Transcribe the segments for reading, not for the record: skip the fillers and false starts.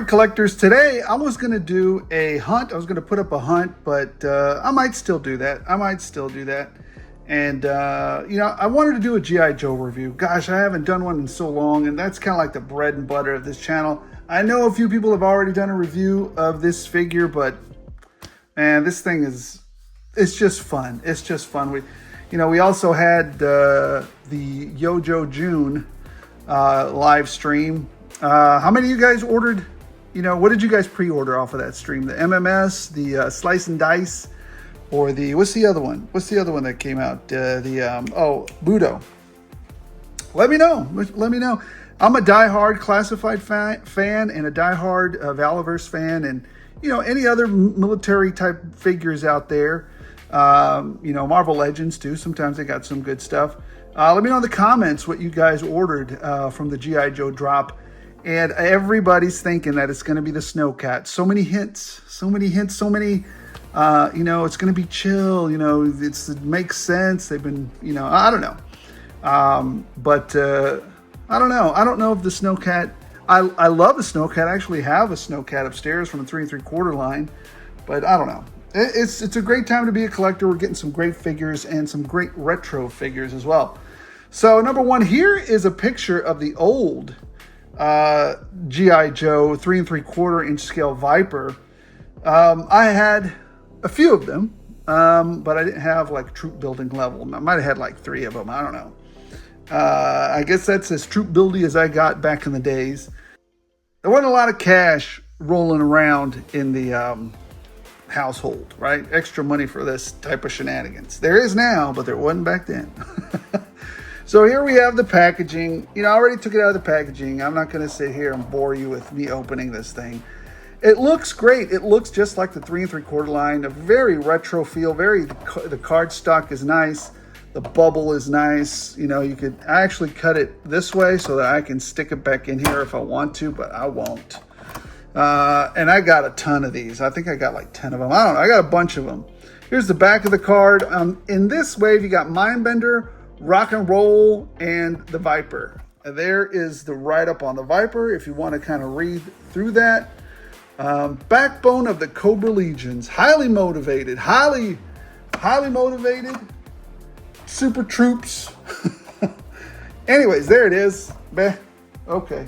right, collectors, today I was going to do a hunt. I was going to put up a hunt, but I might still do that. And, I wanted to do a G.I. Joe review. Gosh, I haven't done one in so long, and that's kind of like the bread and butter of this channel. I know a few people have already done a review of this figure, but, man, this thing it's just fun. It's just fun. We also had the Yojo June live stream. How many of you guys ordered? What did you guys pre-order off of that stream? The MMS, the Slice and Dice, or what's the other one? What's the other one that came out? Budo. Let me know. I'm a diehard Classified fan and a diehard Valaverse fan, and any other military type figures out there. Marvel Legends too. Sometimes they got some good stuff. Let me know in the comments what you guys ordered from the G.I. Joe drop. And everybody's thinking that it's going to be the Snowcat. So many hints, it's going to be chill, it makes sense. They've been, I don't know. But I don't know. I don't know if the Snowcat, I love the Snowcat. I actually have a Snowcat upstairs from the 3 3/4 line, but I don't know. It's a great time to be a collector. We're getting some great figures and some great retro figures as well. So number one, here is a picture of the old G.I. Joe 3 3/4 inch scale Viper. I had a few of them, but I didn't have like troop building level. I might have had like 3 of them. I don't know. I guess that's as troop buildy as I got back in the days. There wasn't a lot of cash rolling around in the household, right? Extra money for this type of shenanigans. There is now, but there wasn't back then. So here we have the packaging. I already took it out of the packaging. I'm not going to sit here and bore you with me opening this thing. It looks great. It looks just like the 3 3/4 line. A very retro feel. The card stock is nice. The bubble is nice. I actually cut it this way so that I can stick it back in here if I want to, but I won't. And I got a ton of these. I think I got like 10 of them. I don't know. I got a bunch of them. Here's the back of the card. In this wave, you got Mindbender, Rock and Roll, and the Viper. And there is the write-up on the Viper if you want to kind of read through that. Backbone of the Cobra Legions. Highly motivated. Super troops. Anyways, there it is. Okay.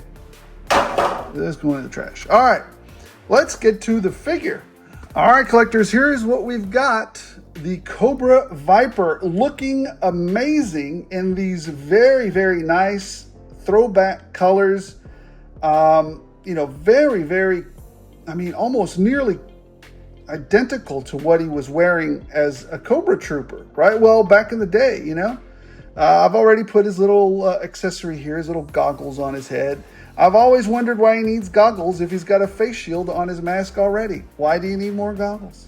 This is going in the trash. All right. Let's get to the figure. All right, collectors. Here's what we've got. The Cobra Viper, looking amazing in these very, very nice throwback colors. Very, very, almost nearly identical to what he was wearing as a Cobra Trooper, right? Well, back in the day, I've already put his little accessory here, his little goggles on his head. I've always wondered why he needs goggles if he's got a face shield on his mask already. Why do you need more goggles?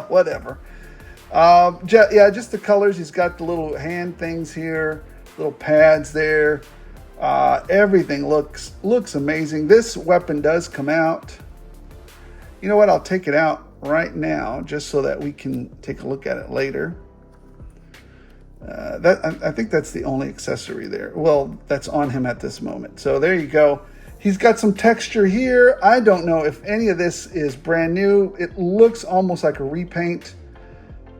Whatever. Just the colors. He's got the little hand things here, little pads there. Everything looks amazing. This weapon does come out. You know what? I'll take it out right now just so that we can take a look at it later. I think that's the only accessory there. Well, that's on him at this moment. So there you go. He's got some texture here. I don't know if any of this is brand new. It looks almost like a repaint.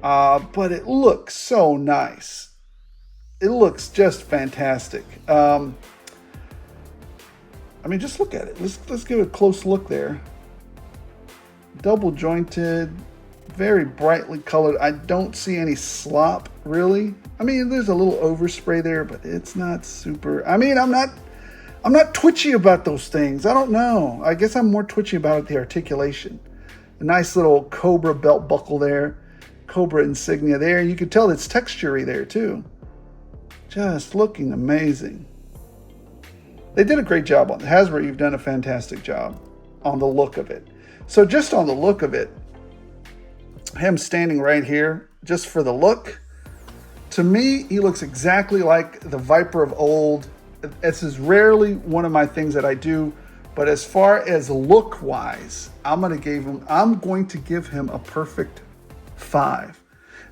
But it looks so nice. It looks just fantastic. Just look at it. Let's give it a close look there. Double jointed, very brightly colored. I don't see any slop, really. There's a little overspray there, but it's not super. I'm not twitchy about those things. I don't know. I guess I'm more twitchy about the articulation. A nice little Cobra belt buckle there. Cobra insignia there. You can tell it's textury there too. Just looking amazing. They did a great job on it. Hasbro, you've done a fantastic job on the look of it. So just on the look of it, him standing right here, just for the look, to me, he looks exactly like the Viper of old. This is rarely one of my things that I do, but as far as look-wise, I'm going to give him a perfect 5.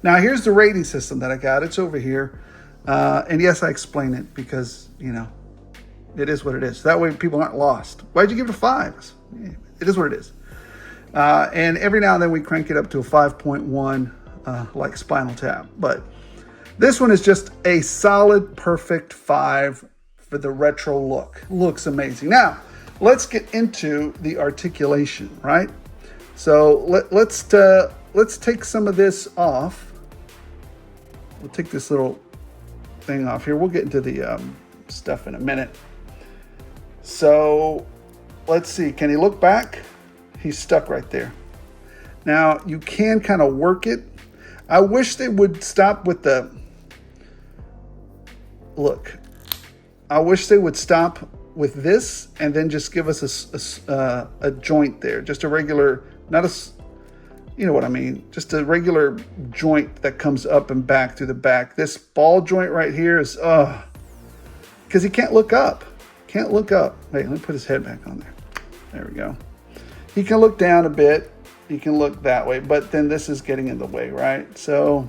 Now, here's the rating system that I got. It's over here. And yes, I explain it because, it is what it is. That way people aren't lost. Why'd you give it a 5? it is what it is. And every now and then we crank it up to a 5.1 like Spinal Tap. But this one is just a solid, perfect 5 for the retro look. Looks amazing. Now, let's get into the articulation, right? So let's take some of this off. We'll take this little thing off here. We'll get into the stuff in a minute. So let's see. Can he look back? He's stuck right there. Now you can kind of work it. I wish they would stop with the look. I wish they would stop with this and then just give us a joint there, just a regular, not a, you know what I mean, just a regular joint that comes up and back through the back. This ball joint right here is because he can't look up. Can't look up. Wait, let me put his head back on there. There we go. He can look down a bit. He can look that way, but then this is getting in the way, right? So,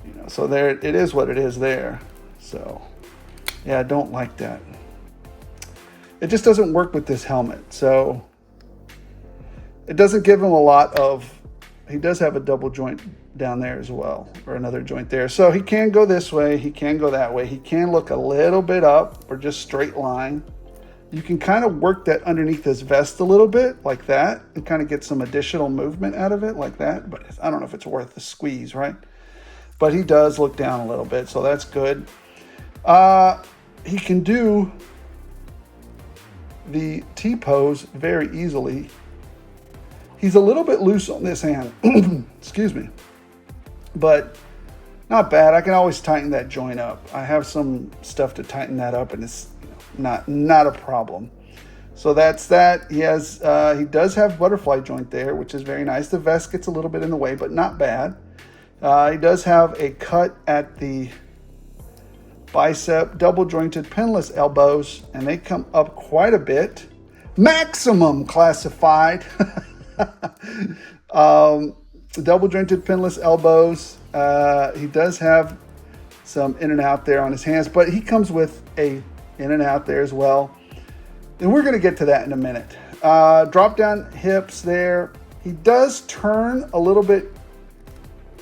you know, so there it is what it is there. So, yeah, I don't like that. It just doesn't work with this helmet. So, it doesn't give him a lot of, he does have a double joint down there as well, or another joint there. So he can go this way, he can go that way. He can look a little bit up or just straight line. You can kind of work that underneath his vest a little bit like that and kind of get some additional movement out of it like that. But I don't know if it's worth the squeeze, right? But he does look down a little bit, so that's good. He can do the T-pose very easily. He's a little bit loose on this hand, excuse me, but not bad. I can always tighten that joint up. I have some stuff to tighten that up, and it's not a problem. So that's that. He does have butterfly joint there, which is very nice. The vest gets a little bit in the way, but not bad. He does have a cut at the bicep, double jointed pinless elbows, and they come up quite a bit. Maximum classified. Double jointed pinless elbows. He does have some in and out there on his hands, but he comes with a in and out there as well. And we're going to get to that in a minute. Drop down hips there. He does turn a little bit.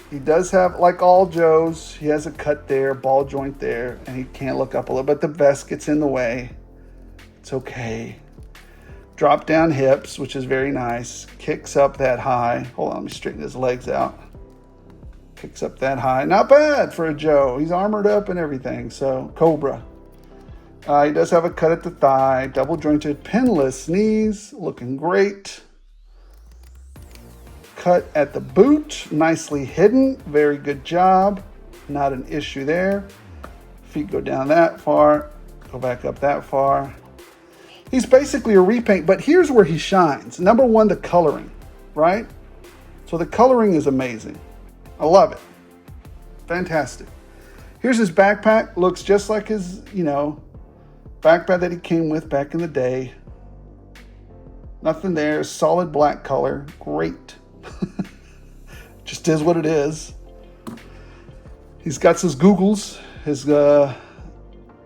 He does have, like all Joes, he has a cut there, ball joint there, and he can't look up a little bit. The vest gets in the way. It's okay. Drop down hips, which is very nice. Kicks up that high. Hold on, let me straighten his legs out. Kicks up that high. Not bad for a Joe. He's armored up and everything. So, Cobra. He does have a cut at the thigh. Double jointed pinless knees. Looking great. Cut at the boot. Nicely hidden. Very good job. Not an issue there. Feet go down that far. Go back up that far. He's basically a repaint, but here's where he shines. Number one, the coloring, right? So the coloring is amazing. I love it. Fantastic. Here's his backpack. Looks just like his, backpack that he came with back in the day. Nothing there. Solid black color. Great. Just is what it is. He's got his googles.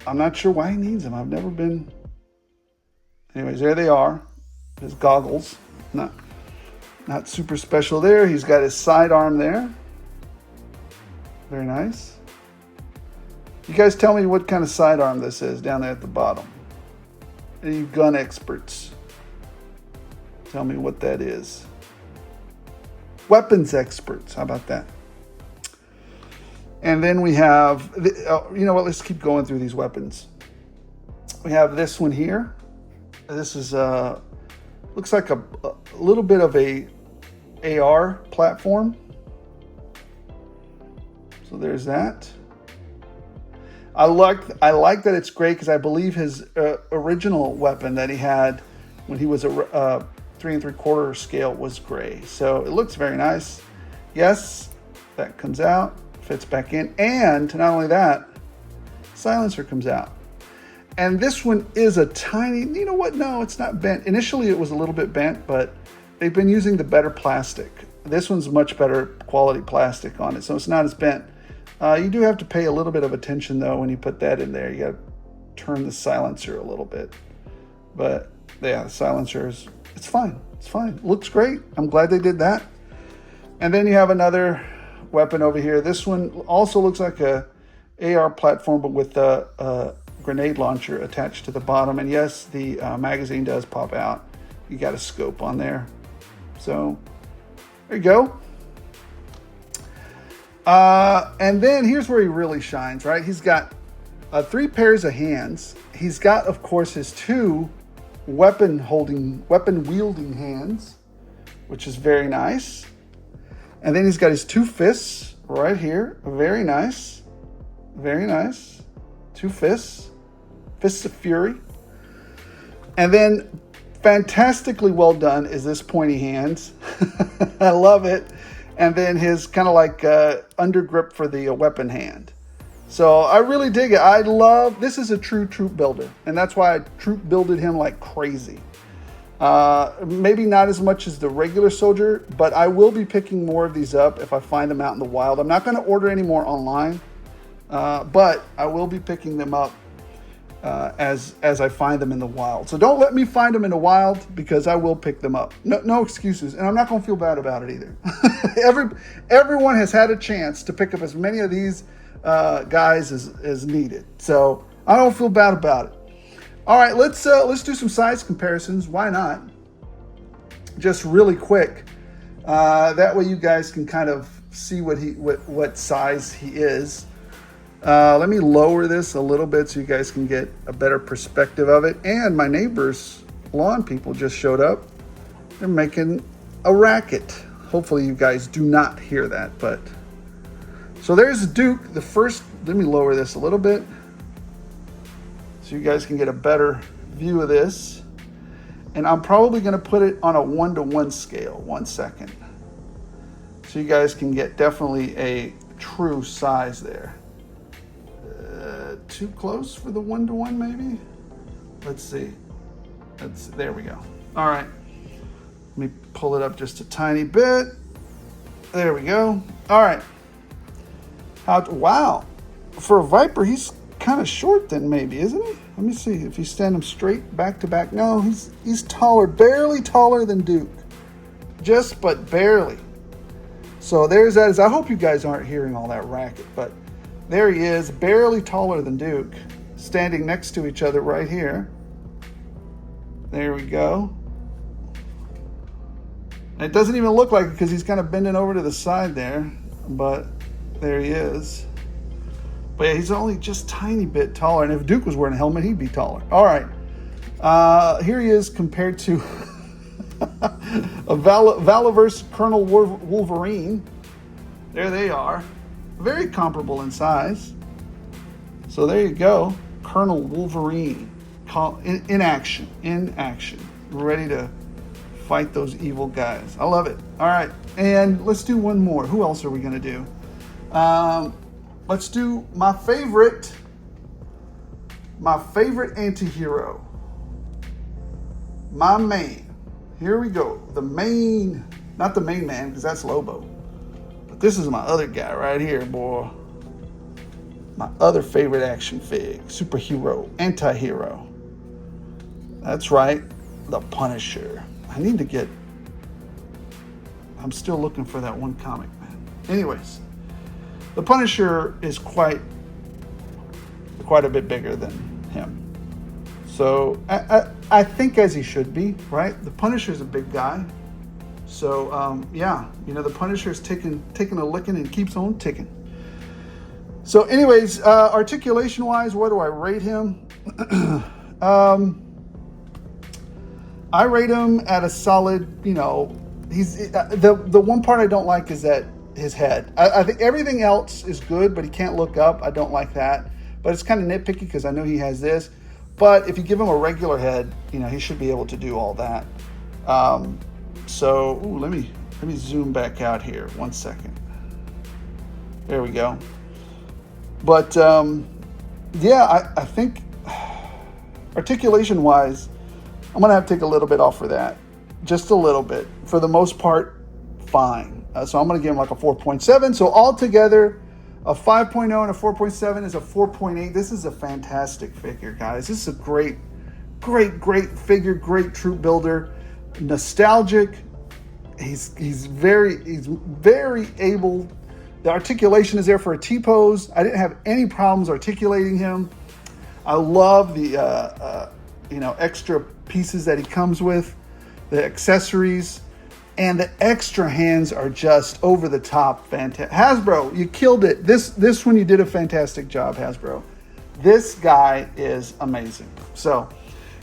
I'm not sure why he needs them. I've never been... Anyways, there they are. His goggles. Not super special there. He's got his sidearm there. Very nice. You guys tell me what kind of sidearm this is down there at the bottom. Any gun experts? Tell me what that is. Weapons experts. How about that? And then we have, you know what? Let's keep going through these weapons. We have this one here. This is looks like a little bit of a AR platform. So there's that. I like that it's gray because I believe his original weapon that he had when he was a 3 3/4 scale was gray. So it looks very nice. Yes, that comes out, fits back in, and not only that, silencer comes out. And this one is a tiny, you know what? No, it's not bent. Initially, it was a little bit bent, but they've been using the better plastic. This one's much better quality plastic on it, so it's not as bent. You do have to pay a little bit of attention, though, when you put that in there. You got to turn the silencer a little bit. But Yeah, the silencer is, it's fine. It's fine. Looks great. I'm glad they did that. And then you have another weapon over here. This one also looks like a AR platform, but with a grenade launcher attached to the bottom. And yes, the magazine does pop out. You got a scope on there. So there you go. And then here's where he really shines, right? He's got 3 pairs of hands. He's got, of course, his 2 weapon wielding hands, which is very nice. And then he's got his 2 fists right here. Very nice. Very nice. 2 fists. Fists of Fury. And then fantastically well done is this pointy hands. I love it. And then his kind of like under grip for the weapon hand. So I really dig it. I love, this is a true troop builder. And that's why I troop builded him like crazy. Maybe not as much as the regular soldier, but I will be picking more of these up if I find them out in the wild. I'm not going to order any more online, but I will be picking them up as I find them in the wild. So don't let me find them in the wild, because I will pick them up. No excuses, and I'm not going to feel bad about it either. Everyone has had a chance to pick up as many of these guys as needed, so I don't feel bad about it. All right, let's do some size comparisons. Why not? Just really quick. That way you guys can kind of see what size he is. Let me lower this a little bit so you guys can get a better perspective of it. And my neighbor's lawn people just showed up. They're making a racket. Hopefully you guys do not hear that. But so there's Duke. The first. Let me lower this a little bit so you guys can get a better view of this. And I'm probably going to put it on a 1-to-1 scale. 1 second. So you guys can get definitely a true size there. Too close for the 1-to-1 maybe? Let's see. There we go. All right. Let me pull it up just a tiny bit. There we go. All right. Wow. For a Viper, he's kind of short then maybe, isn't he? Let me see if you stand him straight back to back. No, he's taller, barely taller than Duke. Just but barely. So there's that. I hope you guys aren't hearing all that racket, but there he is, barely taller than Duke, standing next to each other right here. There we go. It doesn't even look like it because he's kind of bending over to the side there, but there he is. But yeah, he's only just tiny bit taller, and if Duke was wearing a helmet, he'd be taller. All right. Here he is compared to a Valaverse Colonel Wolverine. There they are. Very comparable in size. So there you go. Colonel Wolverine in action. Ready to fight those evil guys. I love it. All right. And let's do one more. Who else are we going to do? Let's do my favorite anti-hero. My main. Here we go. The main, not the main man, because that's Lobo. But this is my other guy right here, boy. My other favorite action fig. Superhero. Anti-hero. That's right. The Punisher. I'm still looking for that one comic, man. Anyways. The Punisher is quite a bit bigger than him. So I think as he should be, right? The Punisher's a big guy. So yeah, the Punisher's taking a licking and keeps on ticking. So anyways, articulation wise, what do I rate him? I rate him at a solid, he's the one part I don't like is that his head. I think everything else is good, but he can't look up. I don't like that. But it's kind of nitpicky because I know he has this. But if you give him a regular head, he should be able to do all that. So let me zoom back out here. 1 second. There we go. But yeah, I think articulation wise, I'm gonna have to take a little bit off for that. Just a little bit. For the most part, fine. So I'm going to give him like a 4.7. So altogether, a 5.0 and a 4.7 is a 4.8. This is a fantastic figure, guys. This is a great great figure, great troop builder, nostalgic. He's very able. The articulation is there for a T-pose. I didn't have any problems articulating him. I love the extra pieces that he comes with, the accessories, and the extra hands are just over the top fantastic. Hasbro, you killed it. This one you did a fantastic job, Hasbro. This guy is amazing. So,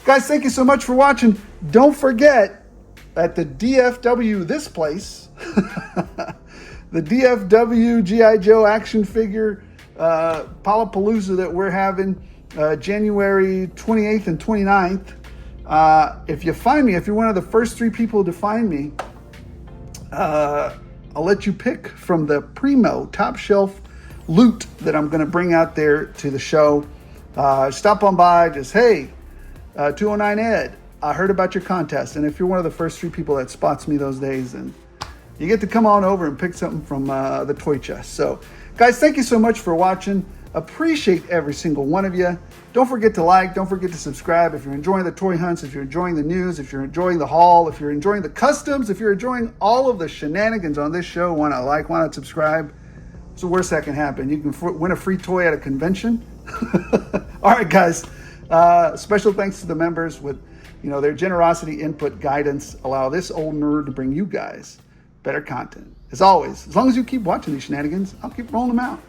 guys, thank you so much for watching. Don't forget, at the DFW, this place, the DFW G.I. Joe action figure Palapalooza that we're having January 28th and 29th. If you find me, if you're one of the first 3 people to find me, I'll let you pick from the primo top shelf loot that I'm going to bring out there to the show. Stop on by, just, hey, 209 Ed, I heard about your contest. And if you're one of the first 3 people that spots me those days, and you get to come on over and pick something from the toy chest. So, guys, thank you so much for watching. Appreciate every single one of you. Don't forget to like, don't forget to subscribe. If you're enjoying the toy hunts, if you're enjoying the news, if you're enjoying the haul, if you're enjoying the customs, if you're enjoying all of the shenanigans on this show, why not subscribe? It's the worst that can happen. You can win a free toy at a convention. All right, guys. Special thanks to the members with their generosity, input, guidance, allow this old nerd to bring you guys better content. As always, as long as you keep watching these shenanigans, I'll keep rolling them out.